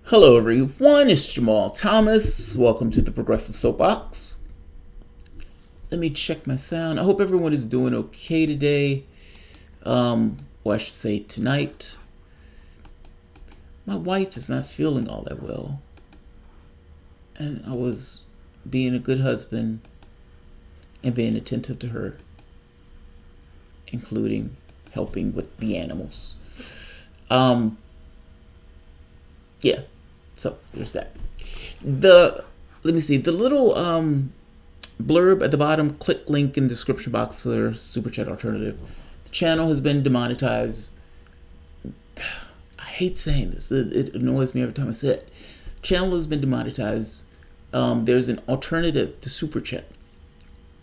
Hello everyone, it's Jamarl Thomas. Welcome to the Progressive Soapbox. Let me check my sound. I hope everyone is doing okay today. Or I should say tonight. My wife is not feeling all that well. And I was being a good husband and being attentive to her, including helping with the animals. Yeah. So there's that. Let me see, the little blurb at the bottom, click link in the description box for Super Chat Alternative. The channel has been demonetized. I hate saying this. It annoys me every time I say it. The channel has been demonetized. There's an alternative to Super Chat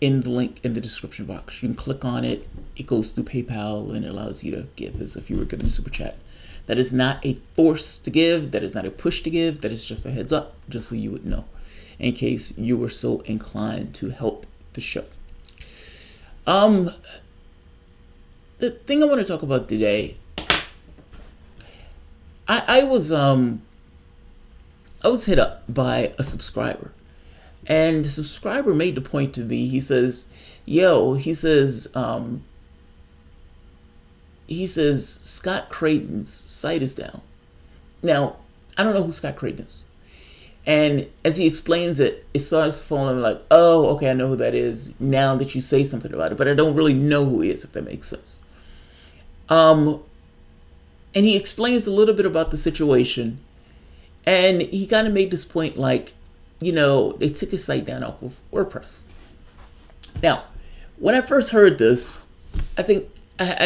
in the link in the description box. You can click on it. It goes through PayPal and it allows you to give as if you were giving a Super Chat. That is not a force to give. That is not a push to give. That is just a heads up, just so you would know, in case you were so inclined to help the show. The thing I want to talk about today, I was hit up by a subscriber, and the subscriber made the point to me. He says, he says, Scott Creighton's site is down. Now, I don't know who Scott Creighton is. And as he explains it, it starts falling like, oh, okay, I know who that is now that you say something about it, but I don't really know who he is, if that makes sense. And he explains a little bit about the situation. And he kind of made this point like, they took his site down off of WordPress. Now, when I first heard this, I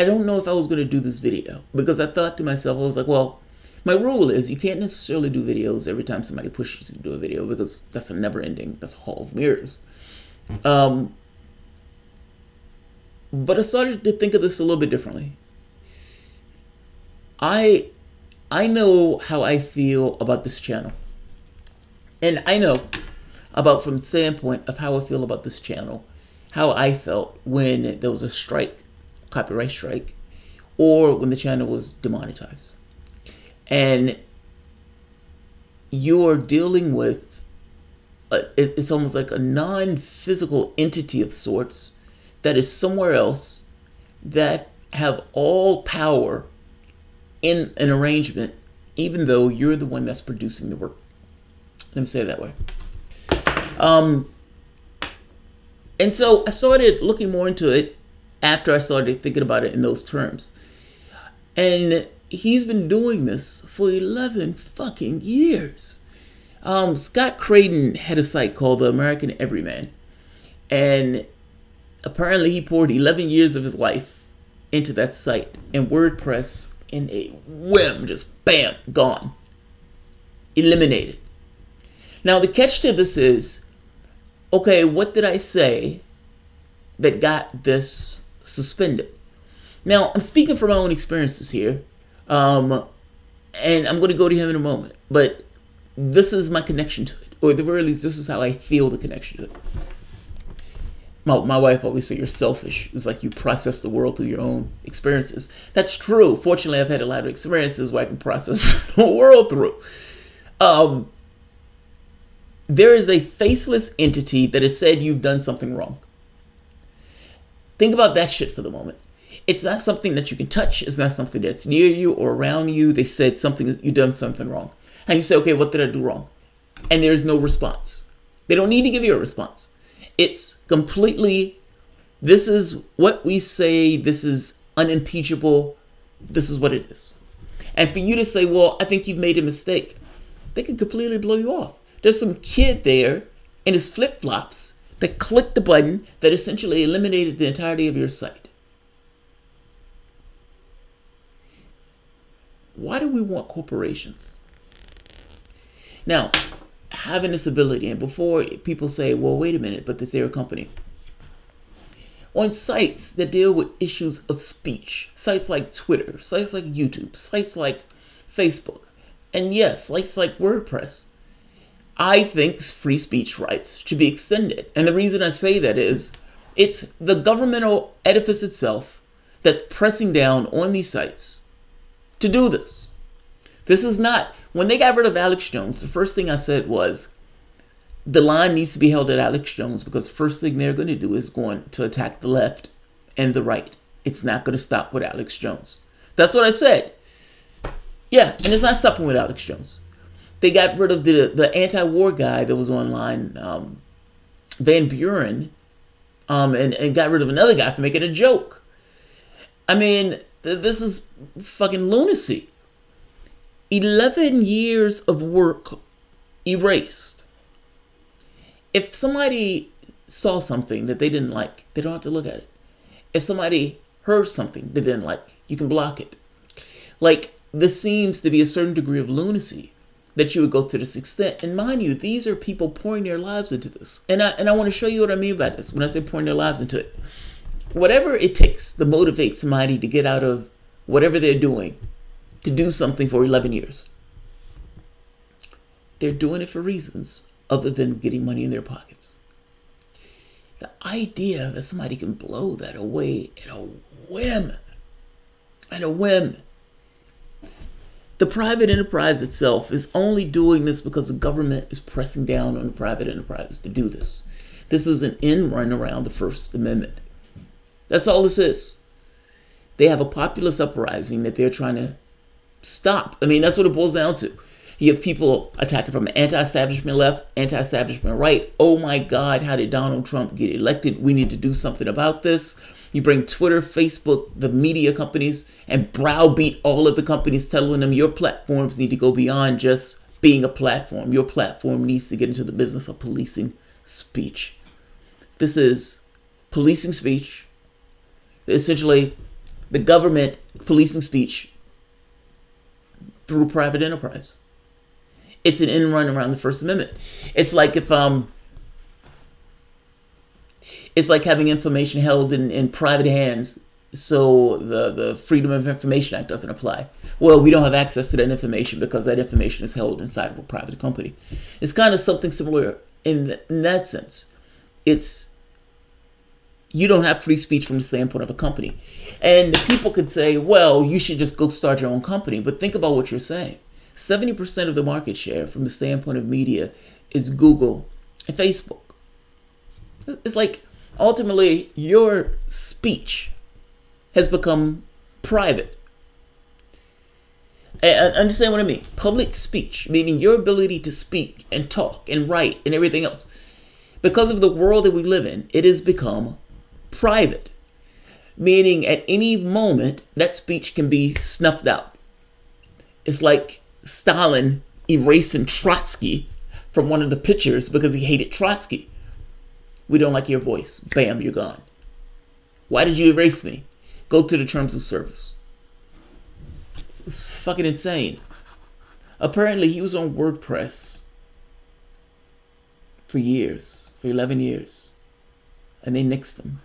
don't know if I was going to do this video, because I thought to myself, I was like, well, my rule is you can't necessarily do videos every time somebody pushes you to do a video, because that's a never ending, that's a hall of mirrors. But I started to think of this a little bit differently. I know how I feel about this channel. And I know about, from the standpoint of how I feel about this channel, how I felt when there was a strike, copyright strike, or when the channel was demonetized. And you're dealing with, it's almost like a non-physical entity of sorts that is somewhere else, that have all power in an arrangement, even though you're the one that's producing the work. Let me say it that way. And so I started looking more into it after I started thinking about it in those terms. And he's been doing this for 11 fucking years. Scott Creighton had a site called TheAmericanEveryman. And apparently he poured 11 years of his life into that site. And WordPress, in a whim, just bam, gone. Eliminated. Now the catch to this is, okay, what did I say that got this suspended? Now, I'm speaking from my own experiences here, and I'm going to go to him in a moment, but this is my connection to it, or at the very least, this is how I feel the connection to it. My wife always says you're selfish. It's like you process the world through your own experiences. That's true. Fortunately, I've had a lot of experiences where I can process the world through. There is a faceless entity that has said you've done something wrong. Think about that shit for the moment. It's not something that you can touch. It's not something that's near you or around you. They said something, you've done something wrong. And you say, okay, what did I do wrong? And there's no response. They don't need to give you a response. It's completely, this is what we say, this is unimpeachable, this is what it is. And for you to say, well, I think you've made a mistake, they can completely blow you off. There's some kid there in his flip-flops that clicked the button that essentially eliminated the entirety of your site. Why do we want corporations? Now, having this ability, and before people say, well, wait a minute, but they're a company. On sites that deal with issues of speech, sites like Twitter, sites like YouTube, sites like Facebook, and yes, sites like WordPress, I think free speech rights should be extended. And the reason I say that is, it's the governmental edifice itself that's pressing down on these sites to do this. This is not, when they got rid of Alex Jones, the first thing I said was, the line needs to be held at Alex Jones, because the first thing they're going to do is going to attack the left and the right. It's not going to stop with Alex Jones. That's what I said. Yeah, and it's not stopping with Alex Jones. They got rid of the anti-war guy that was online, Van Buren, and got rid of another guy for making a joke. I mean, this is fucking lunacy. 11 years of work erased. If somebody saw something that they didn't like, they don't have to look at it. If somebody heard something they didn't like, you can block it. Like, this seems to be a certain degree of lunacy that you would go to this extent. And mind you, these are people pouring their lives into this. And I want to show you what I mean by this when I say pouring their lives into it. Whatever it takes to motivate somebody to get out of whatever they're doing to do something for 11 years. They're doing it for reasons other than getting money in their pockets. The idea that somebody can blow that away at a whim. The private enterprise itself is only doing this because the government is pressing down on the private enterprise to do this. This is an end run around the First Amendment. That's all this is. They have a populist uprising that they're trying to stop. I mean, that's what it boils down to. You have people attacking from anti-establishment left, anti-establishment right. Oh my God, how did Donald Trump get elected? We need to do something about this. You bring Twitter, Facebook, the media companies, and browbeat all of the companies, telling them your platforms need to go beyond just being a platform. Your platform needs to get into the business of policing speech. This is policing speech. Essentially, the government policing speech through private enterprise. It's an end run around the First Amendment. It's like if it's like having information held in private hands, so the Freedom of Information Act doesn't apply. Well, we don't have access to that information because that information is held inside of a private company. It's kind of something similar in that sense. It's, you don't have free speech from the standpoint of a company. And people could say, well, you should just go start your own company. But think about what you're saying. 70% of the market share from the standpoint of media is Google and Facebook. It's like, ultimately, your speech has become private. And understand what I mean? Public speech, meaning your ability to speak and talk and write and everything else. Because of the world that we live in, it has become private. Meaning at any moment, that speech can be snuffed out. It's like Stalin erasing Trotsky from one of the pictures because he hated Trotsky. We don't like your voice. Bam, you're gone. Why did you erase me? Go to the terms of service. It's fucking insane. Apparently, he was on WordPress for years, for 11 years. And they nixed him.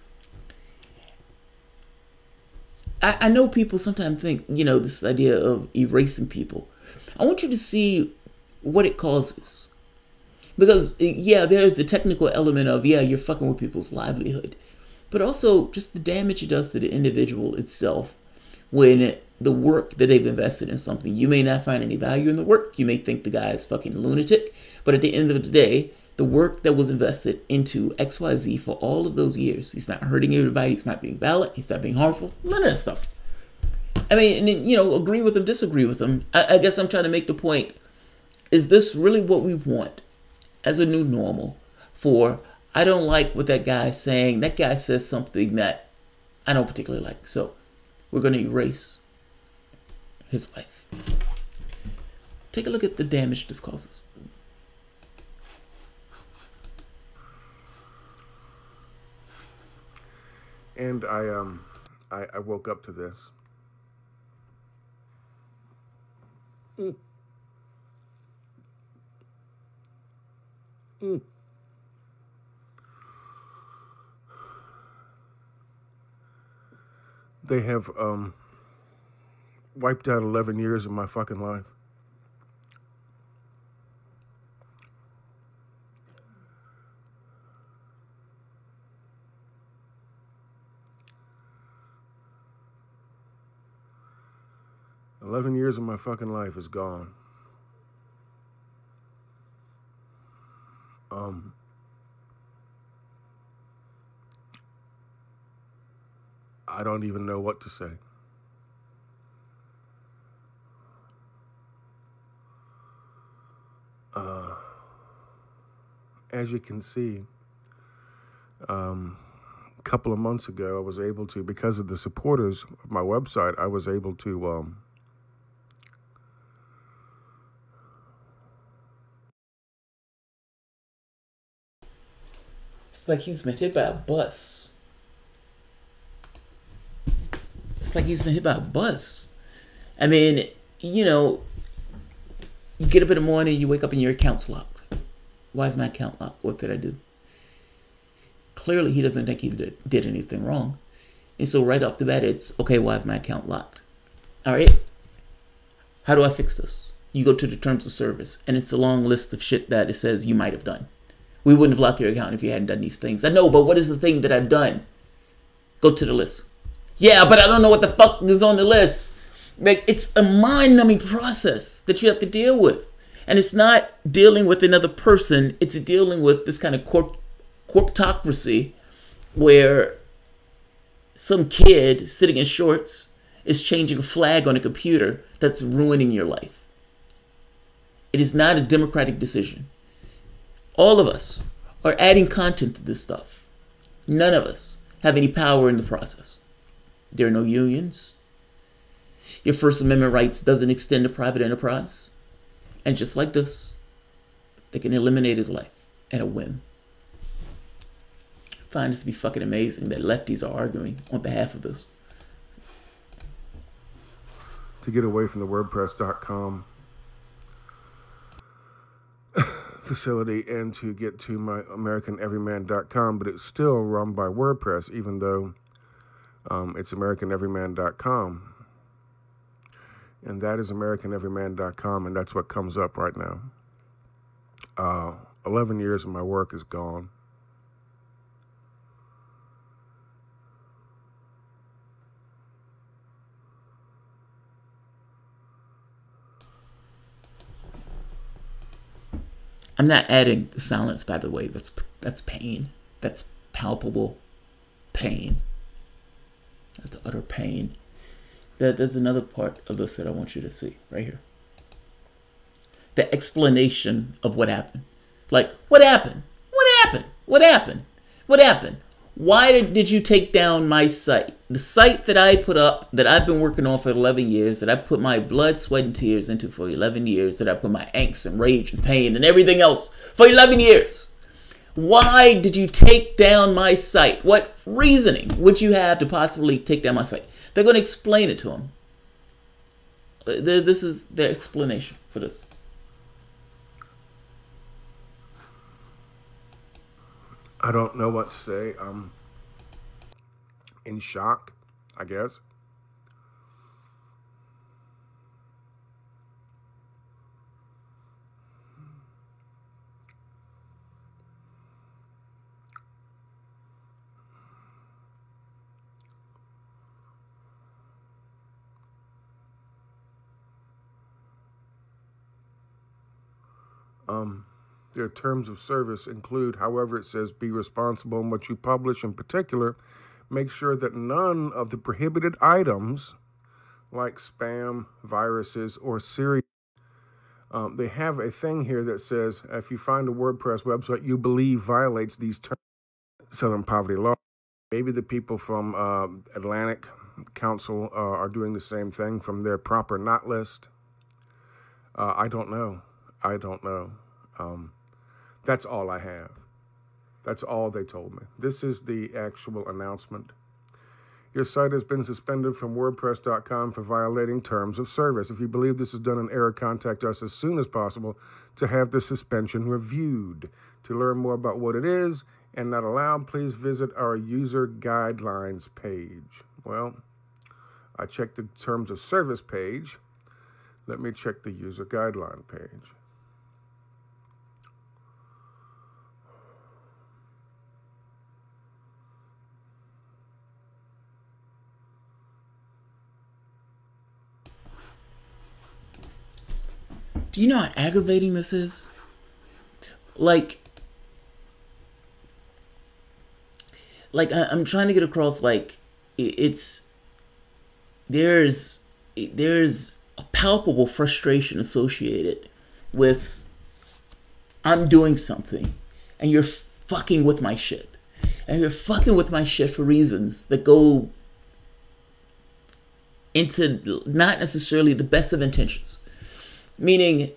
I know people sometimes think, you know, this idea of erasing people. I want you to see what it causes. Because, yeah, there's the technical element of, yeah, you're fucking with people's livelihood. But also just the damage it does to the individual itself when the work that they've invested in something. You may not find any value in the work. You may think the guy is fucking lunatic. But at the end of the day, the work that was invested into XYZ for all of those years, he's not hurting everybody. He's not being violent. He's not being harmful. None of that stuff. I mean, and, you know, agree with him, disagree with him. I guess I'm trying to make the point. Is this really what we want as a new normal for, I don't like what that guy's saying. That guy says something that I don't particularly like. So we're going to erase his life. Take a look at the damage this causes. And I woke up to this. They have wiped out 11 years of my fucking life. 11 years of my fucking life is gone. I don't even know what to say. As you can see, a couple of months ago, I was able to, because of the supporters of my website, I was able to It's like he's been hit by a bus. It's like he's been hit by a bus. I mean, you know, you get up in the morning, you wake up and your account's locked. Why is my account locked? What did I do? Clearly, he doesn't think he did anything wrong. And so right off the bat, it's, okay, why is my account locked? All right. How do I fix this? You go to the terms of service, and it's a long list of shit that it says you might have done. We wouldn't have locked your account if you hadn't done these things. I know, but what is the thing that I've done? Go to the list. Yeah, but I don't know what the fuck is on the list. Like, it's a mind-numbing process that you have to deal with. And it's not dealing with another person. It's dealing with this kind of corptocracy where some kid sitting in shorts is changing a flag on a computer that's ruining your life. It is not a democratic decision. All of us are adding content to this stuff. None of us have any power in the process. There are no unions. Your First Amendment rights doesn't extend to private enterprise. And just like this, they can eliminate his life at a whim. I find this to be fucking amazing that lefties are arguing on behalf of this. to get away from the WordPress.com facility and to get to my AmericanEveryman.com, but it's still run by WordPress, even though it's AmericanEveryman.com. And that is AmericanEveryman.com, and that's what comes up right now. 11 years of my work is gone. I'm not adding the silence, by the way. That's pain. That's palpable pain. That's utter pain. There's another part of this that I want you to see right here. The explanation of what happened. Like, what happened? What happened? What happened? What happened? Why did you take down my site? The site that I put up, that I've been working on for 11 years, that I put my blood, sweat, and tears into for 11 years, that I put my angst and rage and pain and everything else for 11 years. Why did you take down my site? What reasoning would you have to possibly take down my site? They're going to explain it to him. This is their explanation for this. I don't know what to say. I'm in shock, I guess. Their terms of service include, however, it says be responsible in what you publish. In particular, make sure that none of the prohibited items like spam, viruses, or serious. They have a thing here that says if you find a WordPress website you believe violates these terms, Southern Poverty Law. Maybe the people from Atlantic Council are doing the same thing from their proper not list. I don't know. I don't know. That's all I have. That's all they told me. This is the actual announcement. Your site has been suspended from WordPress.com for violating terms of service. If you believe this is done in error, contact us as soon as possible to have the suspension reviewed. To learn more about what it is and not allowed, please visit our user guidelines page. Well, I checked the terms of service page. Let me check the user guideline page. Do you know how aggravating this is? Like I'm trying to get across, like, there's a palpable frustration associated with I'm doing something and you're fucking with my shit. And you're fucking with my shit for reasons that go into not necessarily the best of intentions. Meaning,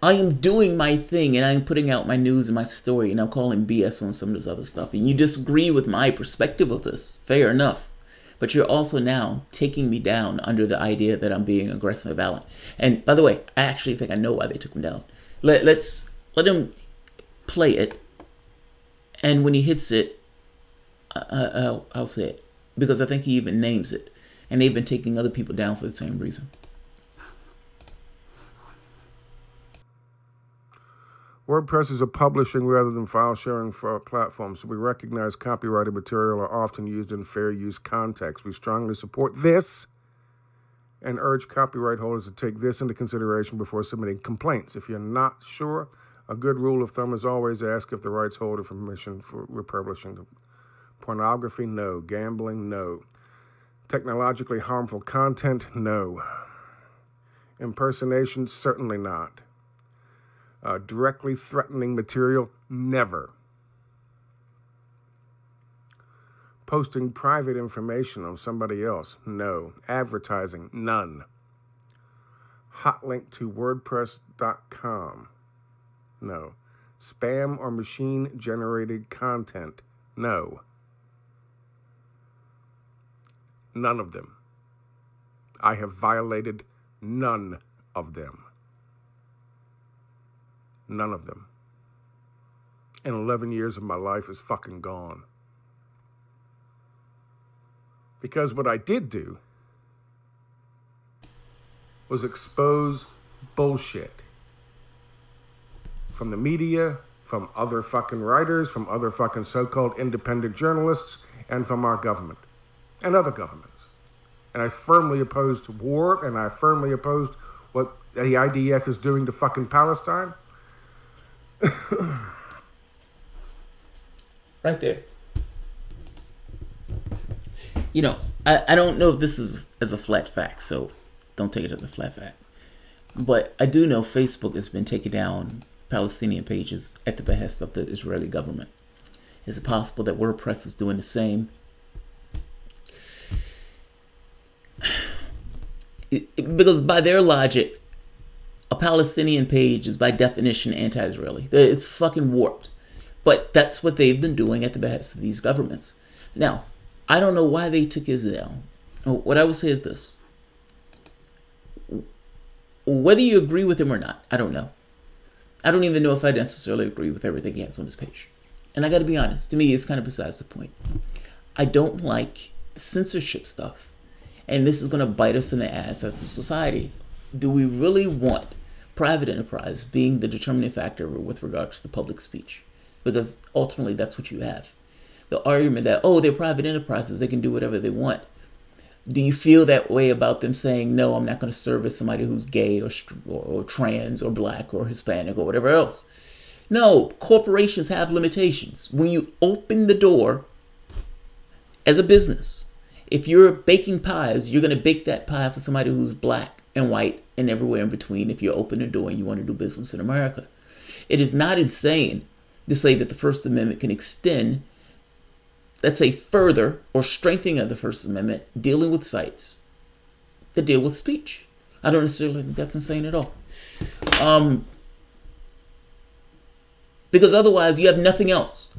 I am doing my thing and I'm putting out my news and my story and I'm calling BS on some of this other stuff. And you disagree with my perspective of this. Fair enough. But you're also now taking me down under the idea that I'm being aggressive and violent. And by the way, I actually think I know why they took him down. Let him play it. And when he hits it, I'll say it. Because I think he even names it. And they've been taking other people down for the same reason. WordPress is a publishing rather than file sharing platform, so we recognize copyrighted material are often used in fair use context. We strongly support this and urge copyright holders to take this into consideration before submitting complaints. If you're not sure, a good rule of thumb is always ask if the rights holder permission for republishing. Pornography, no. Gambling, no. Technologically harmful content, no. Impersonation, certainly not. Directly threatening material, never. Posting private information on somebody else, no. Advertising, none. Hot link to WordPress.com, no. Spam or machine-generated content, no. None of them. I have violated none of them. None of them. And 11 years of my life is fucking gone. Because what I did do was expose bullshit from the media, from other fucking writers, from other fucking so-called independent journalists, and from our government and other governments. And I firmly opposed war, and I firmly opposed what the IDF is doing to fucking Palestine. Right there. You know, I don't know if this is as a flat fact, so don't take it as a flat fact. But I do know Facebook has been taking down Palestinian pages at the behest of the Israeli government. Is it possible that WordPress is doing the same? Because by their logic, a Palestinian page is by definition anti-Israeli. It's fucking warped. But that's what they've been doing at the behest of these governments. Now, I don't know why they took his down. What I will say is this. Whether you agree with him or not, I don't know. I don't even know if I necessarily agree with everything he has on his page. And I got to be honest, to me, it's kind of besides the point. I don't like the censorship stuff. And this is going to bite us in the ass as a society. Do we really want private enterprise being the determining factor with regards to public speech? Because ultimately, that's what you have. The argument that, oh, they're private enterprises, they can do whatever they want. Do you feel that way about them saying, no, I'm not going to service somebody who's gay or trans or black or Hispanic or whatever else? No, corporations have limitations. When you open the door as a business, if you're baking pies, you're going to bake that pie for somebody who's black and white and everywhere in between if you open the door and you want to do business in America. It is not insane to say that the First Amendment can extend, let's say, further or strengthening of the First Amendment dealing with sites that deal with speech. I don't necessarily think that's insane at all. Because otherwise you have nothing else.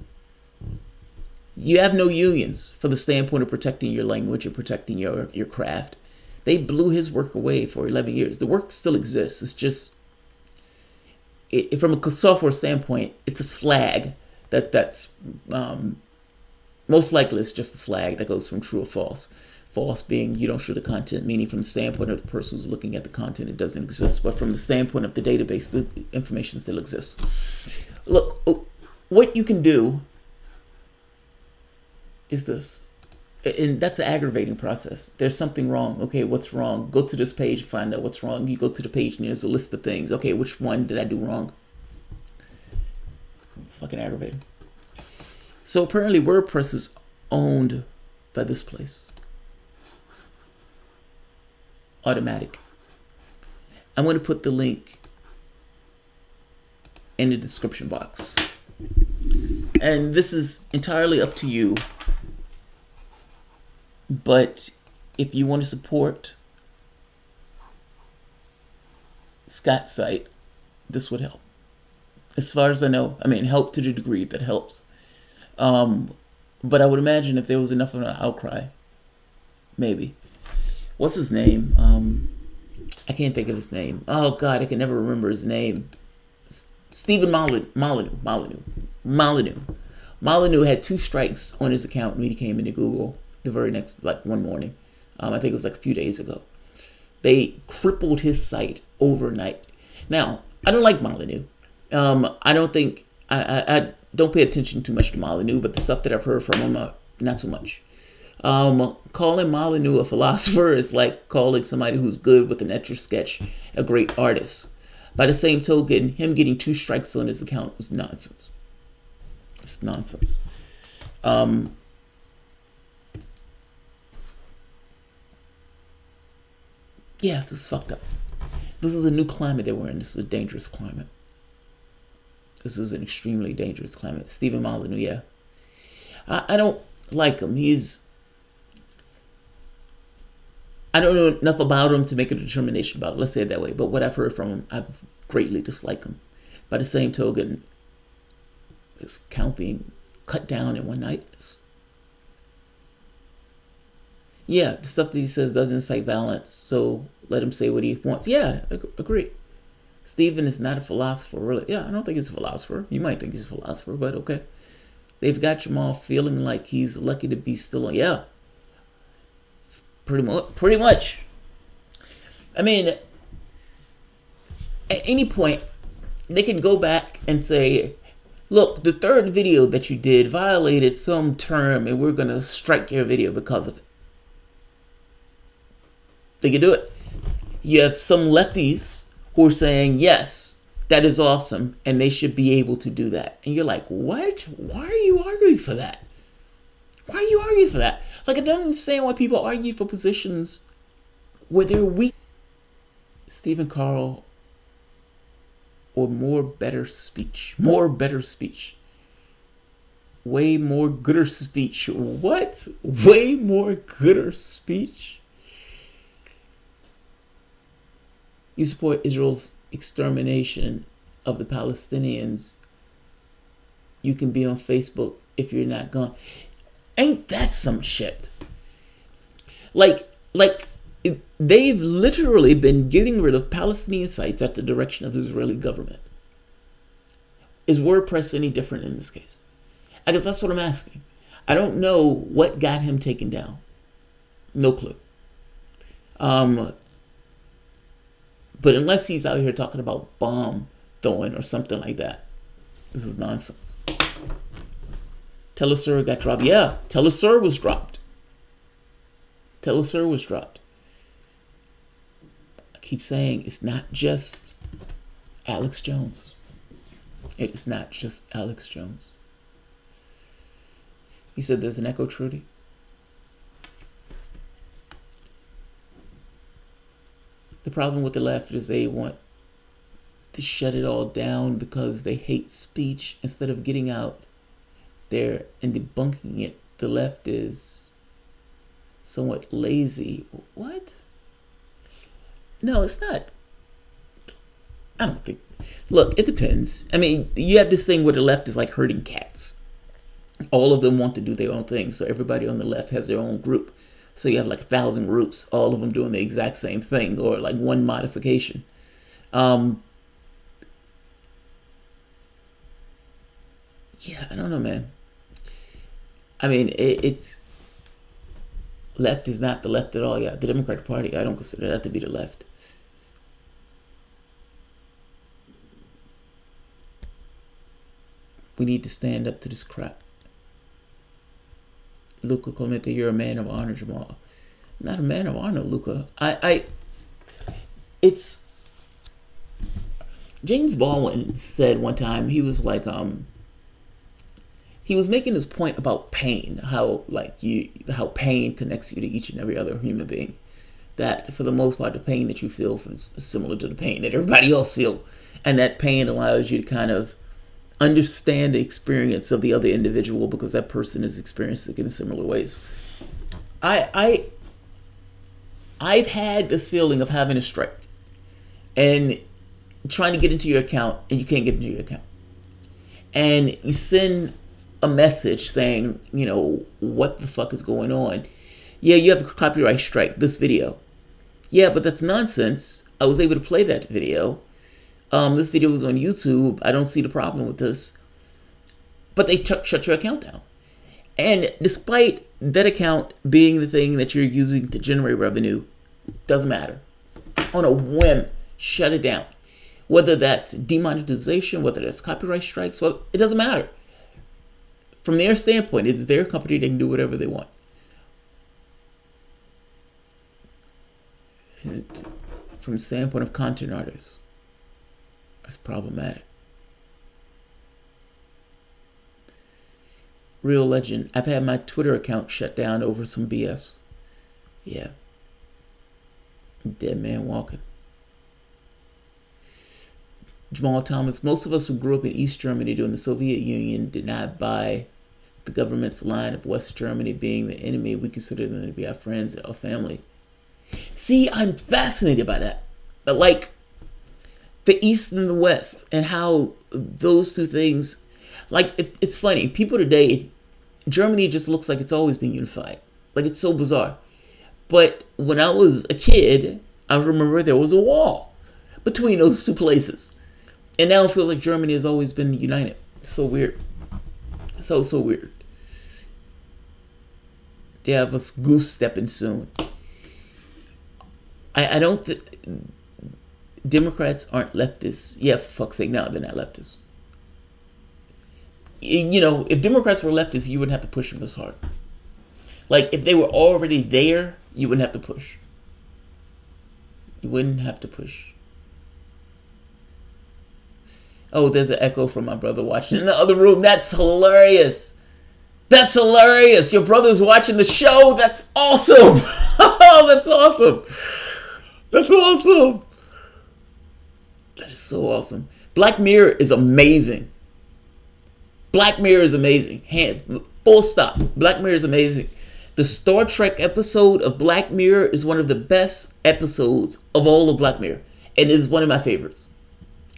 You have no unions for the standpoint of protecting your language and protecting your craft. They blew his work away for 11 years. The work still exists. It's just, from a software standpoint, it's a flag that's most likely it's just a flag that goes from true or false. False being you don't show the content, meaning from the standpoint of the person who's looking at the content, it doesn't exist. But from the standpoint of the database, the information still exists. Look, what you can do is this. And that's an aggravating process. There's something wrong. Okay, what's wrong? Go to this page, find out what's wrong. You go to the page and there's a list of things. Okay, which one did I do wrong? It's fucking aggravating. So apparently WordPress is owned by this place. Automatic. I'm going to put the link in the description box. And this is entirely up to you. But if you want to support Scott's site, this would help. As far as I know, I mean, help to the degree that helps. But I would imagine if there was enough of an outcry, maybe. What's his name? I can't think of his name. Oh God, I can never remember his name. Stephen Molyneux had 2 strikes on his account when he came into Google the very next, like one morning. I think it was like a few days ago. They crippled his site overnight. Now, I don't like Molyneux. I don't think, I don't pay attention too much to Molyneux, but the stuff that I've heard from him, not so much. Calling Molyneux a philosopher is like calling somebody who's good with an Etch-a-Sketch a great artist. By the same token, him getting 2 strikes on his account was nonsense. It's nonsense. Yeah, this is fucked up. This is a new climate that we're in. This is a dangerous climate. This is an extremely dangerous climate. Stephen Molyneux, yeah. I don't like him. I don't know enough about him to make a determination about it. Let's say it that way. But what I've heard from him, I've greatly disliked him. By the same token, his account being cut down in one night. Yeah, the stuff that he says doesn't incite violence, so let him say what he wants. Yeah, agree. Stephen is not a philosopher, really. Yeah, I don't think he's a philosopher. You might think he's a philosopher, but okay. They've got Jamarl feeling like he's lucky to be still on. Yeah, pretty much. I mean, at any point, they can go back and say, look, the 3rd video that you did violated some term and we're going to strike your video because of it. They can do it. You have some lefties who are saying, yes, that is awesome, and they should be able to do that. And you're like, what? Why are you arguing for that? Why are you arguing for that? Like, I don't understand why people argue for positions where they're weak. Stephen Carl, or more better speech. More better speech. Way more gooder speech. What? Way more gooder speech? You support Israel's extermination of the Palestinians. You can be on Facebook if you're not gone. Ain't that some shit? Like they've literally been getting rid of Palestinian sites at the direction of the Israeli government. Is WordPress any different in this case? I guess that's what I'm asking. I don't know what got him taken down. No clue. But unless he's out here talking about bomb throwing or something like that, this is nonsense. Telesur got dropped. Yeah, Telesur was dropped. Telesur was dropped. I keep saying it's not just Alex Jones. It is not just Alex Jones. You said there's an echo, Trudy? The problem with the left is they want to shut it all down because they hate speech. Instead of getting out there and debunking it, the left is somewhat lazy. What? No, it's not. I don't think. Look, it depends. I mean, you have this thing where the left is like herding cats. All of them want to do their own thing. So everybody on the left has their own group. So you have like 1,000 groups, all of them doing the exact same thing, or like one modification. Yeah, I don't know, man. I mean, it's left is not the left at all. Yeah, the Democratic Party, I don't consider that to be the left. We need to stand up to this crap. Luca Clemente, you're a man of honor, Jamal. I'm not a man of honor, Luca. It's James Baldwin said one time, he was like, he was making this point about pain, how pain connects you to each and every other human being. That for the most part, the pain that you feel is similar to the pain that everybody else feels, and that pain allows you to kind of understand the experience of the other individual because that person is experiencing it in similar ways. I've had this feeling of having a strike and trying to get into your account and you can't get into your account, and you send a message saying, you know, what the fuck is going on? Yeah, you have a copyright strike, this video. Yeah, but that's nonsense. I was able to play that video. This video was on YouTube. I don't see the problem with this. But they shut your account down. And despite that account being the thing that you're using to generate revenue, doesn't matter. On a whim, shut it down. Whether that's demonetization, whether that's copyright strikes, well, it doesn't matter. From their standpoint, it's their company. They can do whatever they want. And from the standpoint of content artists, that's problematic. Real legend. I've had my Twitter account shut down over some BS. Yeah. Dead man walking. Jamarl Thomas. Most of us who grew up in East Germany during the Soviet Union did not buy the government's line of West Germany being the enemy. We consider them to be our friends or family. See, I'm fascinated by that. Like the East and the West, and how those two things, like it's funny. People today, Germany just looks like it's always been unified. Like it's so bizarre. But when I was a kid, I remember there was a wall between those two places. And now it feels like Germany has always been united. It's so weird. So weird. They have us goose stepping soon. I don't think Democrats aren't leftists. Yeah, for fuck's sake, no, they're not leftists. You know, if Democrats were leftists, you wouldn't have to push them this hard. Like, if they were already there, you wouldn't have to push. You wouldn't have to push. Oh, there's an echo from my brother watching in the other room. That's hilarious. That's hilarious. Your brother's watching the show. That's awesome. Oh, that's awesome. That's awesome. That is so awesome. Black Mirror is amazing. Black Mirror is amazing. Full stop. Black Mirror is amazing. The Star Trek episode of Black Mirror is one of the best episodes of all of Black Mirror. And is one of my favorites.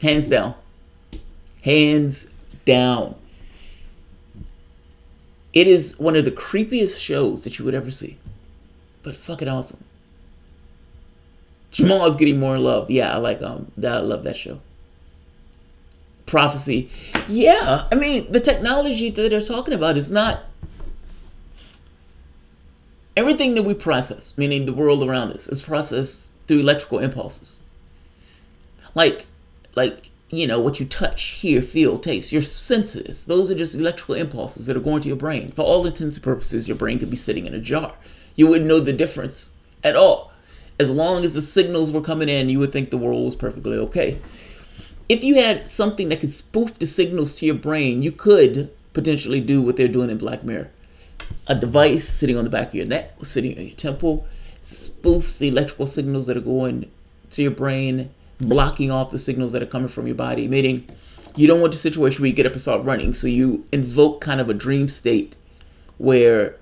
Hands down. Hands down. It is one of the creepiest shows that you would ever see. But fucking awesome. Jamal is getting more love. Yeah, I love that show. Prophecy. Yeah, I mean, the technology that they're talking about is not everything that we process, meaning the world around us, is processed through electrical impulses. Like, you know, what you touch, hear, feel, taste, your senses. Those are just electrical impulses that are going to your brain. For all intents and purposes, your brain could be sitting in a jar. You wouldn't know the difference at all. As long as the signals were coming in, you would think the world was perfectly okay. If you had something that could spoof the signals to your brain, you could potentially do what they're doing in Black Mirror. A device sitting on the back of your neck, sitting on your temple, spoofs the electrical signals that are going to your brain, blocking off the signals that are coming from your body, meaning you don't want the situation where you get up and start running. So you invoke kind of a dream state where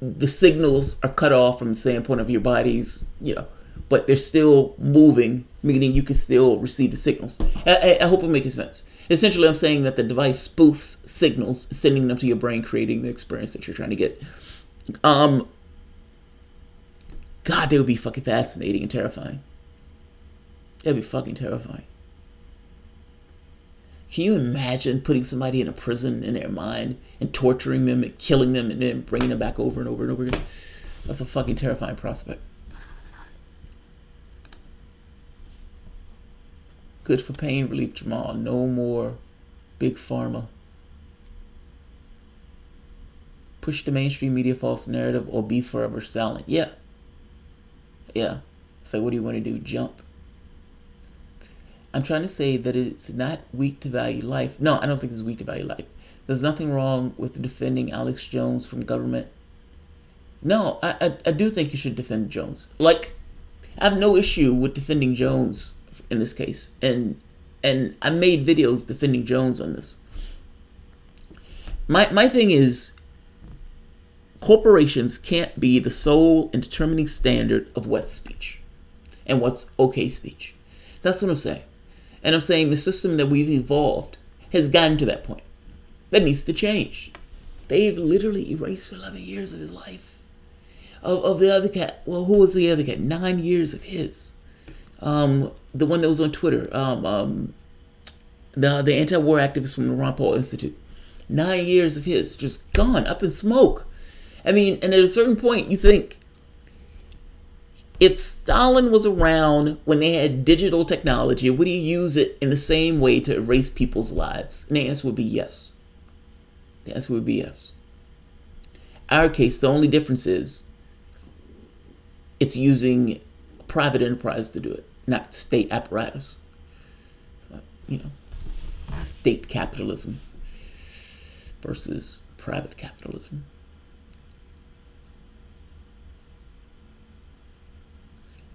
the signals are cut off from the standpoint of your body's, you know, but they're still moving, meaning you can still receive the signals. I hope I'm making sense. Essentially, I'm saying that the device spoofs signals, sending them to your brain, creating the experience that you're trying to get. God, they would be fucking fascinating and terrifying. That'd be fucking terrifying. Can you imagine putting somebody in a prison in their mind and torturing them and killing them and then bringing them back over and over and over again? That's a fucking terrifying prospect. Good for pain relief, Jamal. No more big pharma push the mainstream media false narrative or be forever silent. Yeah. Yeah. So what do you want to do? Jump? I'm trying to say that it's not weak to value life. No, I don't think it's weak to value life. There's nothing wrong with defending Alex Jones from government. No, I do think you should defend Jones. Like, I have no issue with defending Jones in this case. And I made videos defending Jones on this. My thing is, corporations can't be the sole and determining standard of what's speech and what's okay speech. That's what I'm saying. And I'm saying the system that we've evolved has gotten to that point. That needs to change. They've literally erased 11 years of his life. Of the other cat. Well, who was the other cat? 9 years of his. The one that was on Twitter. The anti-war activist from the Ron Paul Institute. 9 years of his. Just gone. Up in smoke. I mean, and at a certain point, you think, if Stalin was around when they had digital technology, would he use it in the same way to erase people's lives? And the answer would be yes. The answer would be yes. Our case, the only difference is it's using private enterprise to do it, not state apparatus. So, state capitalism versus private capitalism.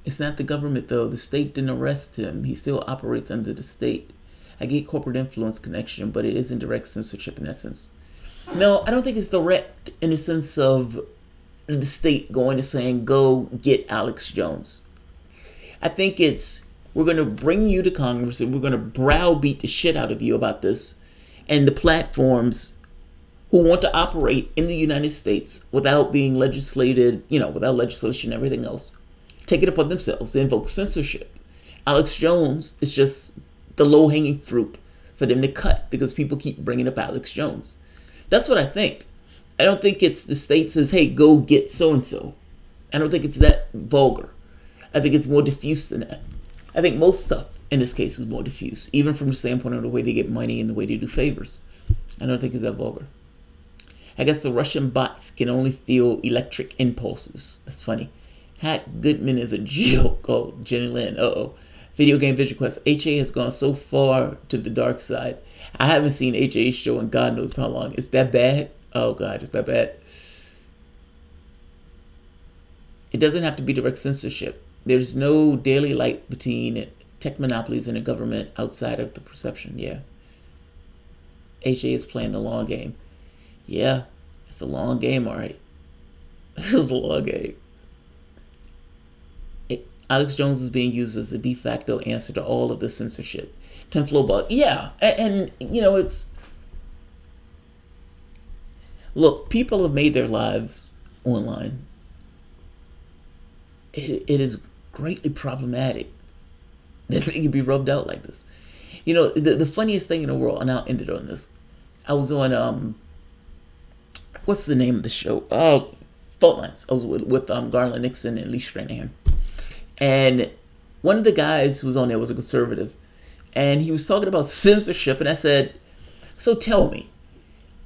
It's not the government, though. The state didn't arrest him. He still operates under the state. I get corporate influence connection, but it isn't direct censorship in that sense. No, I don't think it's direct in the sense of the state going and saying, go get Alex Jones. I think it's, we're going to bring you to Congress and we're going to browbeat the shit out of you about this. And the platforms who want to operate in the United States without being legislated, without legislation and everything else, take it upon themselves. They invoke censorship. Alex Jones is just the low-hanging fruit for them to cut because people keep bringing up Alex Jones. That's what I think. I don't think it's the state says, hey, go get so-and-so. I don't think it's that vulgar. I think it's more diffuse than that. I think most stuff in this case is more diffuse, even from the standpoint of the way they get money and the way they do favors. I don't think it's that vulgar. I guess the Russian bots can only feel electric impulses. That's funny. Hat Goodman is a joke. Oh, Jenny Lynn. Uh-oh. Video game visual quest. HA has gone so far to the dark side. I haven't seen HA's show in God knows how long. It's that bad? Oh, God, it's that bad. It doesn't have to be direct censorship. There's no daily light between tech monopolies and the government outside of the perception. Yeah. HA is playing the long game. Yeah, it's a long game, all right. It was a long game. Alex Jones is being used as a de facto answer to all of the censorship. Tim Flowbug, yeah, and it's, look, people have made their lives online. It is greatly problematic that they can be rubbed out like this. The funniest thing in the world, and I'll end it on this. I was on, what's the name of the show? Fault Lines. I was with Garland Nixon and Lee Stranahan. And one of the guys who was on there was a conservative. And he was talking about censorship. And I said, so tell me,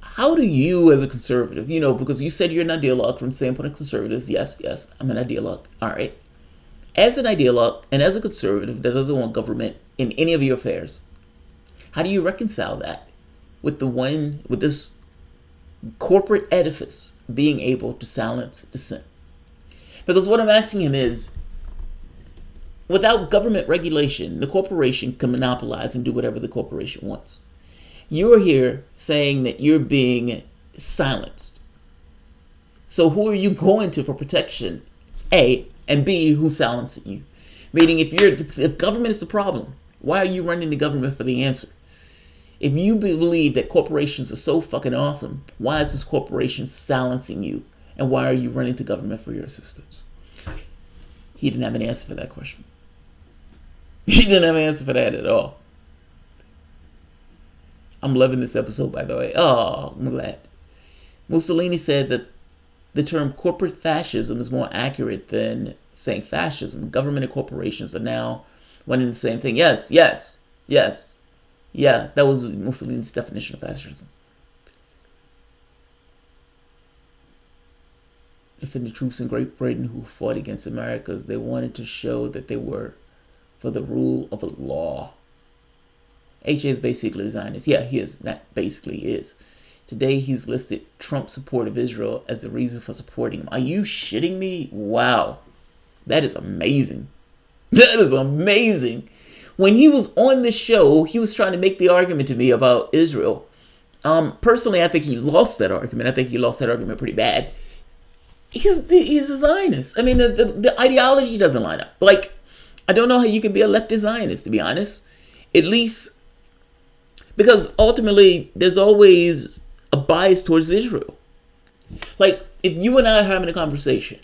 how do you as a conservative, because you said you're an ideologue from the standpoint of conservatives. Yes, I'm an ideologue. All right. As an ideologue and as a conservative that doesn't want government in any of your affairs, how do you reconcile that with this corporate edifice being able to silence dissent? Because what I'm asking him is, without government regulation, the corporation can monopolize and do whatever the corporation wants. You are here saying that you're being silenced. So who are you going to for protection? A, and B, who's silencing you? Meaning, if government is the problem, why are you running the government for the answer? If you believe that corporations are so fucking awesome, why is this corporation silencing you? And why are you running to government for your assistance? He didn't have an answer for that question. He didn't have an answer for that at all. I'm loving this episode, by the way. Oh, I'm glad. Mussolini said that the term corporate fascism is more accurate than saying fascism. Government and corporations are now one and the same thing. Yes. Yeah, that was Mussolini's definition of fascism. defended troops in Great Britain who fought against America, they wanted to show that they were for the rule of law. HA is basically a Zionist. Yeah, he is. That basically is. Today, he's listed Trump's support of Israel as the reason for supporting him. Are you shitting me? Wow. That is amazing. That is amazing. When he was on the show, he was trying to make the argument to me about Israel. Personally, I think he lost that argument. I think he lost that argument pretty bad. He's a Zionist. I mean, the ideology doesn't line up. Like, I don't know how you can be a leftist Zionist, to be honest. At least, because ultimately, there's always a bias towards Israel. Like, if you and I are having a conversation,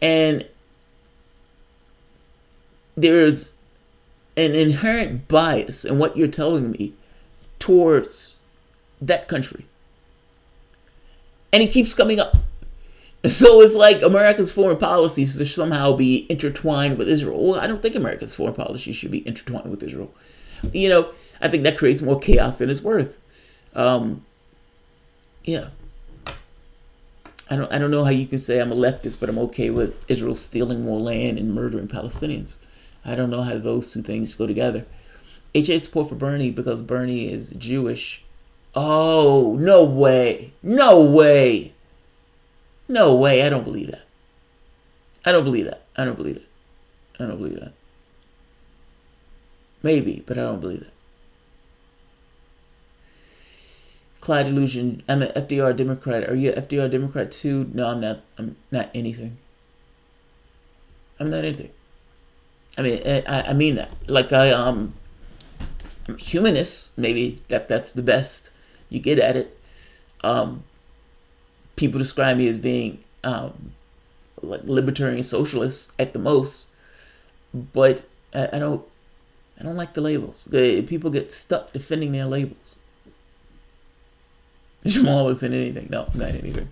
and there's an inherent bias in what you're telling me towards that country, and it keeps coming up. So it's like America's foreign policy should somehow be intertwined with Israel. Well, I don't think America's foreign policy should be intertwined with Israel. You know, I think that creates more chaos than it's worth. Yeah. I don't know how you can say I'm a leftist, but I'm okay with Israel stealing more land and murdering Palestinians. I don't know how those two things go together. HA support for Bernie because Bernie is Jewish. Oh, no way. No way. No way. I don't believe that. I don't believe that. I don't believe it. I don't believe that. Maybe, but I don't believe it. Clyde Illusion. I'm an FDR Democrat. Are you an FDR Democrat too? No, I'm not. I'm not anything. I'm not anything. I mean, I mean that. Like I'm a humanist. Maybe that's the best you get at it. People describe me as being like libertarian socialist at the most, but I don't like the labels. People get stuck defending their labels. Jamarl isn't anything. No, not anything.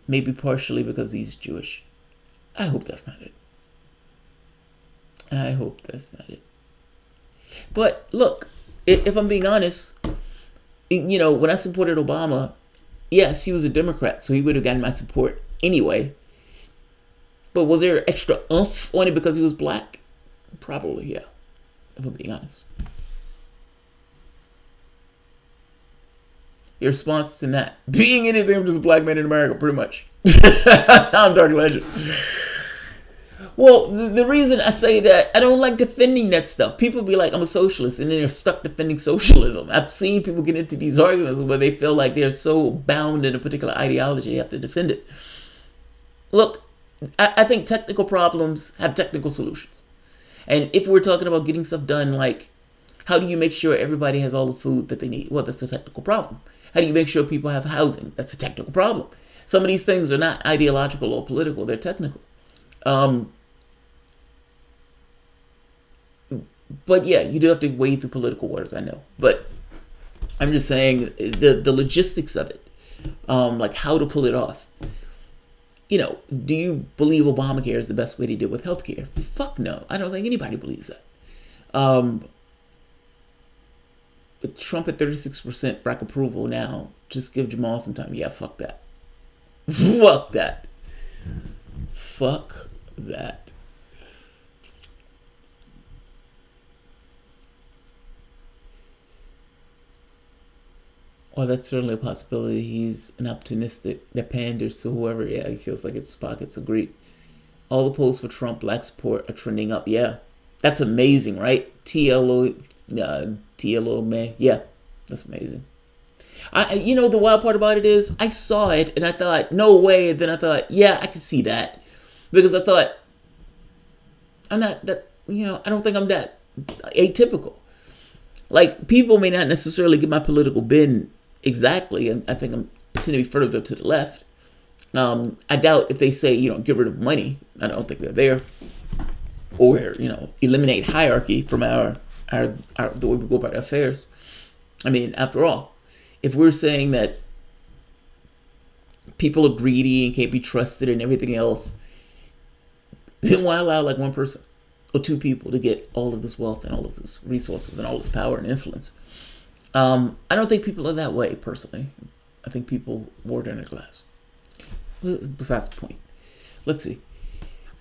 Maybe partially because he's Jewish. I hope that's not it. I hope that's not it. But look, if I'm being honest, you know, when I supported Obama, yes, he was a Democrat, so he would have gotten my support anyway. But was there extra oomph on it because he was black? Probably, yeah, if I'm being honest. Your response to that? Being anything but just a black man in America, pretty much. Tom Dark Legend. Well, the reason I say that, I don't like defending that stuff. People be like, I'm a socialist, and then they're stuck defending socialism. I've seen people get into these arguments where they feel like they're so bound in a particular ideology, they have to defend it. Look, I think technical problems have technical solutions. And if we're talking about getting stuff done, like, how do you make sure everybody has all the food that they need? Well, that's a technical problem. How do you make sure people have housing? That's a technical problem. Some of these things are not ideological or political, they're technical. But yeah, you do have to wade through political waters, I know. But I'm just saying the logistics of it, like how to pull it off. You know, do you believe Obamacare is the best way to deal with healthcare? Fuck no. I don't think anybody believes that. With Trump at 36% black approval now, just give Jamarl some time. Yeah, fuck that. Fuck that. Fuck that. Well, that's certainly a possibility. He's an optimistic that panders to whoever. Yeah, he feels like it's pockets. Agreed. All the polls for Trump black support are trending up. Yeah, that's amazing, right? TLO man. Yeah, that's amazing. You know, the wild part about it is I saw it and I thought, no way. And then I thought, yeah, I can see that, because I thought I'm not that. You know, I don't think I'm that atypical. Like, people may not necessarily get my political bend exactly, and I think I'm tend to be further to the left. I doubt if they say, you know, get rid of money. I don't think they're there. Or, you know, eliminate hierarchy from our the way we go about our affairs. I mean, after all, if we're saying that people are greedy and can't be trusted and everything else, then why allow like one person or two people to get all of this wealth and all of this resources and all this power and influence? I don't think people are that way, personally. I think people water in a glass. Besides the point. Let's see.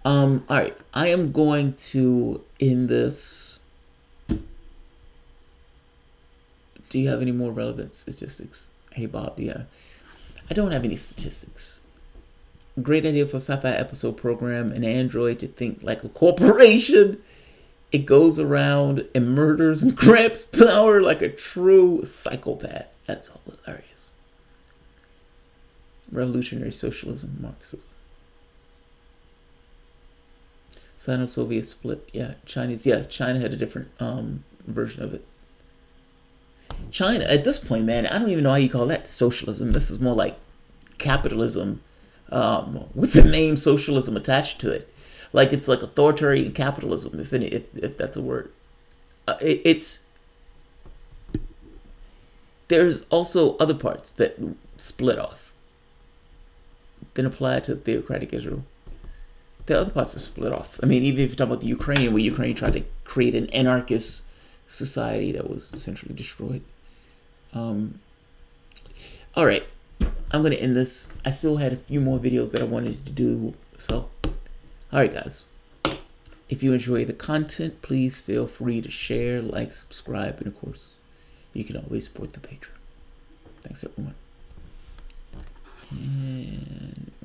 All right. I am going to end this. Do you have any more relevant statistics? Hey, Bob. Yeah. I don't have any statistics. Great idea for a sci-fi episode. Program an android to think like a corporation. It goes around and murders and grabs power like a true psychopath. That's hilarious. Revolutionary socialism, Marxism. Sino-Soviet split. Yeah, Chinese. Yeah, China had a different version of it. China, at this point, man, I don't even know how you call that socialism. This is more like capitalism with the name socialism attached to it. Like it's like authoritarian capitalism, if that's a word. There's also other parts that split off, then applied to theocratic Israel. There are other parts that split off. I mean, even if you talk about the Ukraine, where Ukraine tried to create an anarchist society that was essentially destroyed. All right, I'm gonna end this. I still had a few more videos that I wanted to do, so all right, guys. If you enjoy the content, please feel free to share, like, subscribe, and of course, you can always support the Patreon. Thanks, everyone. And